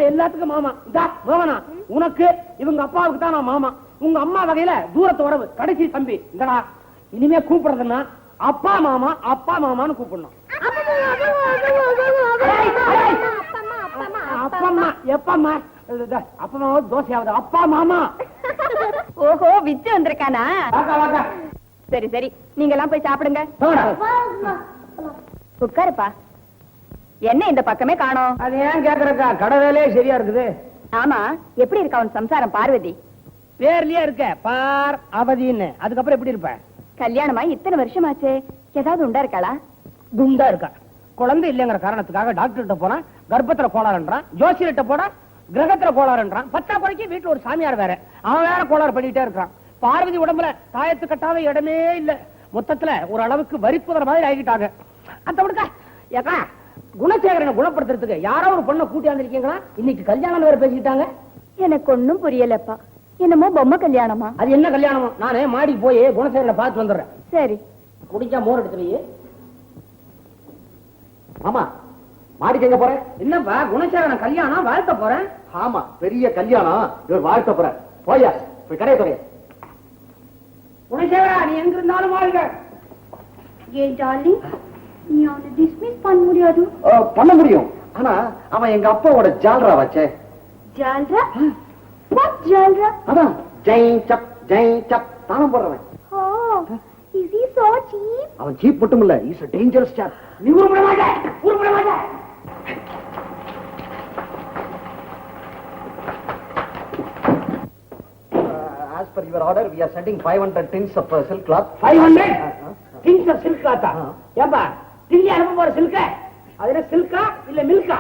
எல்லாத்துக்கும் மாமா மாமனா உனக்கு இவங்க அப்பாவுக்கு தான் நான் மாமா உங்க அம்மா வகையில தூரத்து உறவு கடைசி தம்பி இந்தடா இனிமே கூப்பிடுறதுன்னா அப்பா மாமா அப்பா மாமான்னு கூப்பிடணும் அப்பம்மா எப்பம்மா அப்பமா தோசையாவது அப்பா மாமா ஓஹோ விச்சு வந்திருக்கானா சரி சரி நீங்க எல்லாம் போய் சாப்பிடுங்க உட்காருப்பா என்ன இந்த பக்கமே காணோம் அது ஏன் கேக்குறக்கா கடை வேலையே சரியா இருக்குது ஆமா எப்படி இருக்கா உன் சம்சாரம் பார்வதி பேர்லயே இருக்க பார் அவதின்னு அதுக்கப்புறம் எப்படி இருப்ப கல்யாணமாய் இத்தனை வருஷமாச்சே ஏதாவது உண்டா இருக்காளா குண்டா இருக்கா குழந்தை இல்லைங்கிற காரணத்துக்காக டாக்டர் கிட்ட போனா கர்ப்பத்துல கோளாறுன்றான் ஜோசியர்கிட்ட போனா கிரகத்துல கோளாறுன்றான் பத்தா குறைக்கு வீட்டுல ஒரு சாமியார் வேற அவன் வேற கோளாறு பண்ணிட்டே இருக்கான் பார்வதி உடம்புல தாயத்து கட்டாத இடமே இல்ல மொத்தத்துல ஒரு அளவுக்கு வரிப்புதற மாதிரி ஆகிட்டாங்க அந்த விடுக்கா ஏக்கா குணசேகரனை குணப்படுத்துறதுக்கு யாரோ ஒரு பொண்ணை கூட்டி வந்திருக்கீங்களா இன்னைக்கு கல்யாணம் வேற பேசிக்கிட்டாங்க எனக்கு ஒண்ணும் புரியலப்பா என்னமோ பொம்மை கல்யாணமா அது என்ன கல்யாணமா நானே மாடி போய் குணசேகரனை பார்த்து வந்துடுறேன் சரி குடிச்சா மோர் எடுத்து ஆமா மாடிக்கு எங்க போறேன் என்னப்பா குணசேகரன் கல்யாணம் வாழ்த்த போறேன் ஆமா பெரிய கல்யாணம் இவர் வாழ்த்த போற போயா போய் கடையை போறிய குணசேகரா நீ எங்க இருந்தாலும் வாழ்க ஏன் டார்லிங் நீ அவனை டிஸ்மிஸ் பண்ண முடியாது பண்ண முடியும் ஆனா அவன் எங்க அப்பாவோட ஜால்ரா வச்சே ஜால்ரா வாட் ஜால்ரா அதான் ஜெய் சப் தானம் போடுறவன் ஓ இஸ் ஹி சோ சீப் அவன் சீப் மட்டும் இல்ல இஸ் a dangerous chap நீ உருப்பட மாட்டே as per your order we are sending 500 tins of silk cloth 500 tins of silk cloth ஏப்பா தில்லி அனுப்ப போற சில்க அது என்ன சில்கா இல்ல மில்கா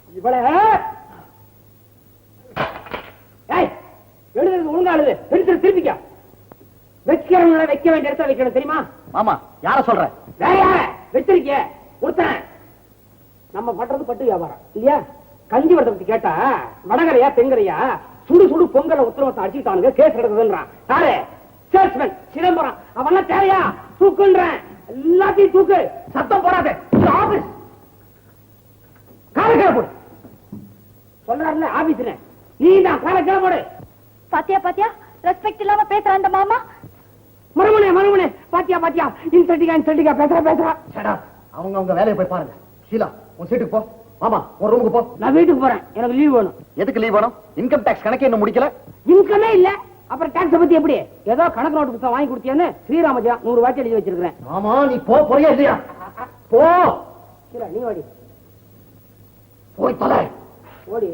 இவள ஏய் எழுதுறது ஒழுங்கா எழுது பென்சில் திருப்பிக்க வைக்கிறவங்கள வைக்க வேண்டிய இடத்துல வைக்கணும் தெரியுமா மாமா யார சொல்ற வேற யார வச்சிருக்கிய ஒருத்தன் நம்ம பண்றது பட்டு வியாபாரம் இல்லையா கஞ்சி வரத பத்தி கேட்டா வடகரையா தெங்கரையா சுடு சுடு பொங்கலை உத்தரவத்தை அடிச்சுட்டானுங்க கேஸ் நடக்குதுன்றான் யாரு சேல்ஸ்மேன் சிதம்பரம் அவன் தேவையா தூக்குன்றேன் எல்லாத்தையும் தூக்கு சத்தம் போடாது ஆபீஸ் கால போடு சொல்றாருல ஆபீஸ்ல நீ தான் கால போடு பாத்தியா பாத்தியா ரெஸ்பெக்ட் இல்லாம பேசுற அந்த மாமா மறுமணே பாத்தியா இன்சல்டிங்கா பேசுறா சடா அவங்க வேலையை போய் பாருங்க ஷீலா உன் சீட்டுக்கு போ மாமா உன் ரூமுக்கு போ நான் வீட்டுக்கு போறேன் எனக்கு லீவ் வேணும் எதுக்கு லீவ் வேணும் இன்கம் டாக்ஸ் கணக்கே இன்னும் முடிக்கல இன்கமே இல்ல அப்புறம் டாக்ஸ் பத்தி எப்படி ஏதோ கணக்கு நோட்டு புத்தகம் வாங்கி கொடுத்தியான்னு ஸ்ரீராமஜா 100 வாட்டி எழுதி வச்சிருக்கேன் ஆமா நீ போறியா இல்லையா போ நீ ஓடி போய் தலை ஓடி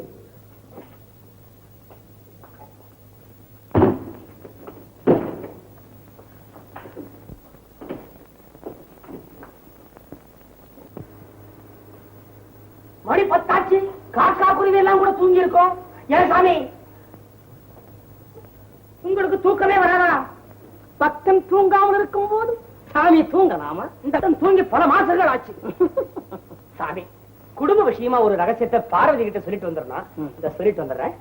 மணி 10 ஆச்சு காக்கா குருவி எல்லாம் கூட தூங்கி இருக்கோம் ஏன் சாமி உங்களுக்கு தூக்கமே வராதா பக்தன் தூங்காமல் இருக்கும் போது சாமி தூங்கலாமா இந்த தூங்கி பல மாசங்கள் ஆச்சு சாமி குடும்ப விஷயமா ஒரு ரகசியத்தை பார்வதி கிட்ட சொல்லிட்டு வந்துடுறேன் இந்த சொல்லிட்டு வந்துடுறேன்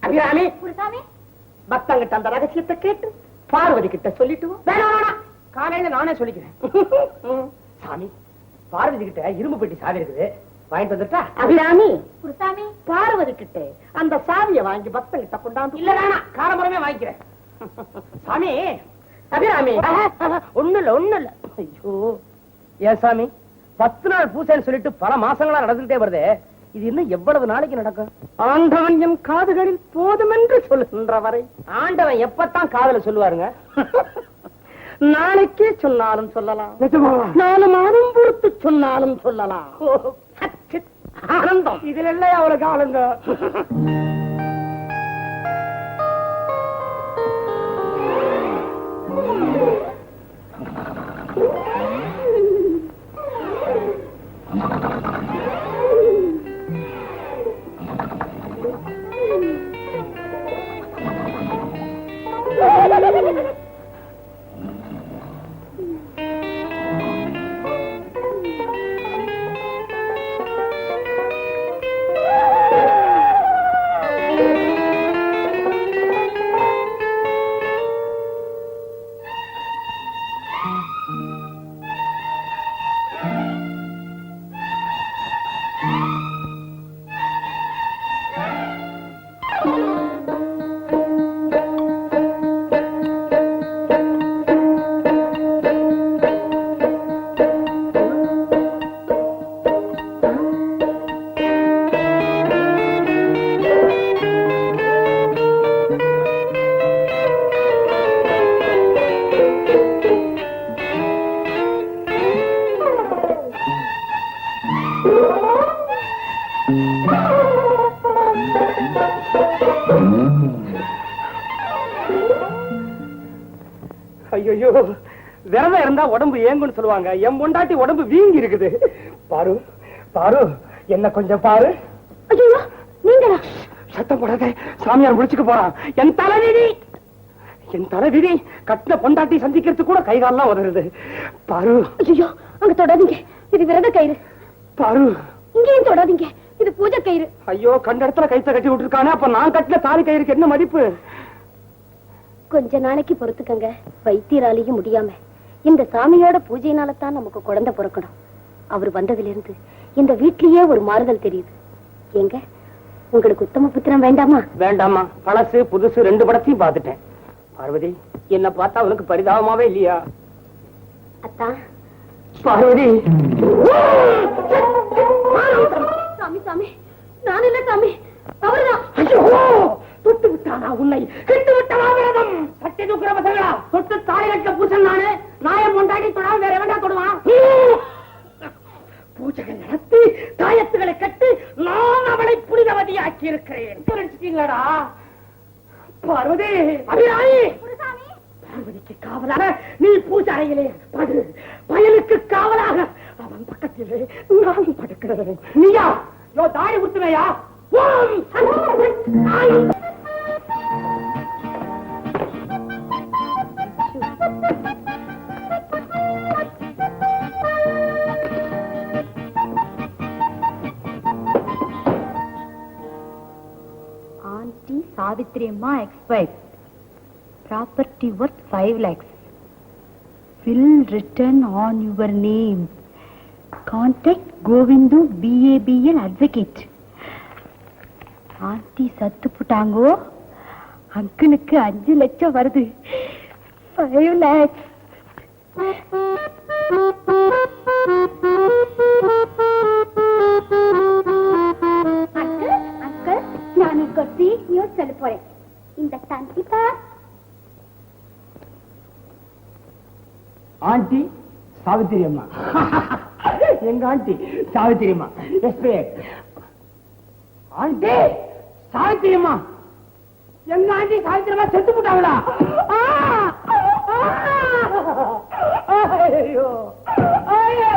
அபிராமி பக்தங்கிட்ட அந்த ரகசியத்தை கேட்டு பார்வதி கிட்ட சொல்லிட்டு வேணாம் காலையில நானே சொல்லிக்கிறேன் சாமி பார்வதி கிட்ட இரும்பு பெட்டி சாவி இருக்குது வாங்கிட்டு வந்துட்டா அபிராமி பார்வதி கிட்ட அந்த சாவியை வாங்கி பக்தன் கிட்ட கொண்டாந்து இல்ல வேணா காரமரமே வாங்கிக்கிறேன் சாமி அபிராமி ஒண்ணு இல்ல ஐயோ ஏன் சாமி 10 நாள் பூசைன்னு சொல்லிட்டு பல மாசங்களா நடந்துட்டே வருது இது இன்னும் எவ்வளவு நாளைக்கு நடக்கும் ஆண்டவன் என் காதுகளில் போதும் என்று சொல்லுகின்ற வரை ஆண்டவன் எப்பத்தான் காதல சொல்லுவாருங்க நாளைக்கே சொன்னாலும் சொல்லலாம் 4 மாதம் பொறுத்து சொன்னாலும் சொல்லலாம் ஆனந்தம் இதுல இல்லையா அவளுக்கு ஆனந்தம் ஐயோ, விரதம் இருந்தா உடம்பு ஏங்குன்னு சொல்லுவாங்க. என் பொண்டாட்டி உடம்பு வீங்கி இருக்குது. பாரு பாரு, என்ன கொஞ்சம் பாரு. ஐயோ, நீங்களா? சத்தம் போடாத, சாமியார் முடிச்சுக்க போறான். என் தலைவிதி கட்டின பொண்டாட்டி சந்திக்கிறதுக்கு கூட கைகாலெல்லாம் உதறது. பாரு. ஐயோ, அங்க தொடாதீங்க, இது விரத கயிறு. பாரு, இங்கேயும் தொடாதீங்க, இது பூஜை கயிறு. ஐயோ, கண்ட இடத்துல கைத்த கட்டி விட்டுருக்கானே, அப்ப நான் கட்டின தாலி கயிறுக்கு என்ன மதிப்பு? கொஞ்ச நாளைக்கு பொறுத்துக்கங்க. வைத்தியராலையும் முடியாம இந்த சாமியோட பூஜையினால தான் நமக்கு குழந்தை பிறக்கணும். அவர் வந்ததுல இருந்து இந்த வீட்லயே ஒரு மாறுதல் தெரியுது. எங்க உங்களுக்கு உத்தம புத்திரம் வேண்டாமா? வேண்டாமா, பழசு புதுசு ரெண்டு படத்தையும் பார்த்துட்டேன். பார்வதி, என்ன பார்த்தா உனக்கு பரிதாபமாவே இல்லையா? அத்தா. பார்வதி. சாமி சாமி, நான் இல்ல சாமி, அவர்தான். ஐயோ, தொட்டு விட்டானா உன்னை? கெட்டு விட்டவா விரதம்? சட்டை தூக்குற பசங்களா? தொட்டு தாலி கட்ட பூசன் நானு. நாயம் கொண்டாடி தொடாம வேற எவன்டா தொடுவான்? பூஜைகள் நடத்தி தாயத்துகளை கட்டு நான் அவளை புனிதவதியாக்கி இருக்கிறேன். நினைச்சிட்டீங்களா பார்வதி? அபிராமி, பார்வதிக்கு காவலாக நீ பூஜை அறையிலே படு, பயலுக்கு காவலாக அவன் பக்கத்திலே நான் படுக்கிறேன். நீயா யோ தாடி குத்துமையா? Auntie Savitri Amma expired. Property worth 5 lakhs. Will written on your name. Contact Govindu BABL advocate. Aunty சத்து புட்டாங்கோ. அங்கிளுக்கு 5 லட்சம் வருது. 5 lakhs. அங்கிள், நான் ஒரு சீட் நியூஸ் சொல்ல போறேன். இந்த தந்திப்பா ஆண்டி சாவித்திரி அம்மா. எங்க ஆண்டி சாவித்திரி அம்மா. ஆண்டி சாவித்திரி அம்மா, எங்க ஆண்டி சாவித்திரி அம்மா செத்து போட்டாங்களா? ஐயோ ஐயோ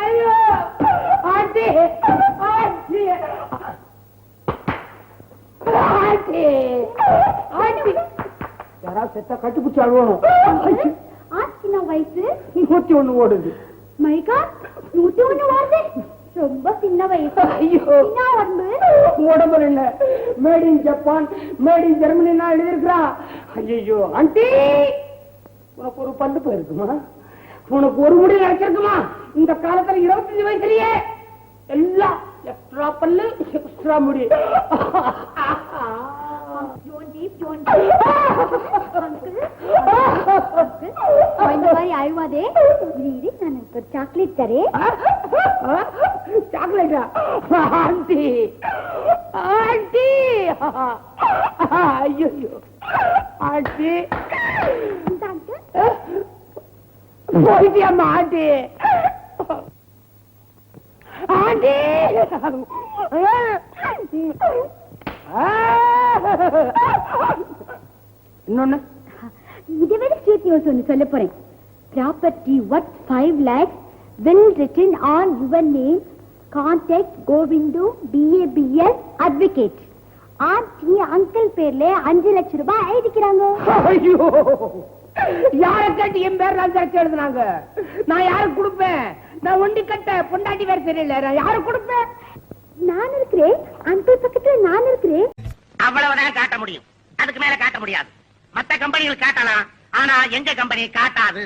ஐயோ, ஆண்டி ஆண்டி ஆண்டி ஆண்டி, யாராவது செத்தா கட்டுப்பிடிச்சு அழுவணும். ஆஸ்தினா வயசு 101 ஓடுது. மைகா 101 வருது. ரொம்ப சின்ன வயசு. ஐயோ, உடம்பு இல்ல, made in Japan, made in Germany எழுதிருக்கிறா. ஐயோ ஆண்டி, உனக்கு ஒரு பல்லு போயிருக்குமா? உனக்கு ஒரு முடி கிடைச்சிருக்குமா? இந்த காலத்துல 25 வயசுலயே எல்லாம் எக்ஸ்ட்ரா பல்லு, எக்ஸ்ட்ரா முடி. இந்த மாதிரி அழுவாதே. இது நான் ஒரு சாக்லேட் தரேன். சாக்லேட்டா? ஆண்டி ஆண்டி, ஐயோ ஆண்டி, போயிட்டியம்மா ஆண்டி. ஆண்டி, இன்னொன்னு இதை விட ஸ்வீட் நியூஸ் ஒன்று சொல்ல போறேன். Property worth 5 lakhs will written on your name. Contact Govindu BABL advocate. Aunty uncle பேர்ல 5 லட்சம் ரூபாய் எழுதிக்கிறாங்க. ஐயோ, யார கேட்டு என் பேர் 5 லட்சம் எழுதுனாங்க? நான் யாருக்கு கொடுப்பேன்? நான் ஒண்டி கட்ட பொண்டாட்டி வேற தெரியல, நான் யாருக்கு கொடுப்பேன்? நான் இருக்கிறேன், அங்கிள் பக்கத்துல நான் இருக்கிறேன். அவ்வளவுதான் காட்ட முடியும், அதுக்கு மேல காட்ட முடியாது. மத்த கம்பெனிகள் காட்டலாம், ஆனா எங்க கம்பெனி காட்டாது.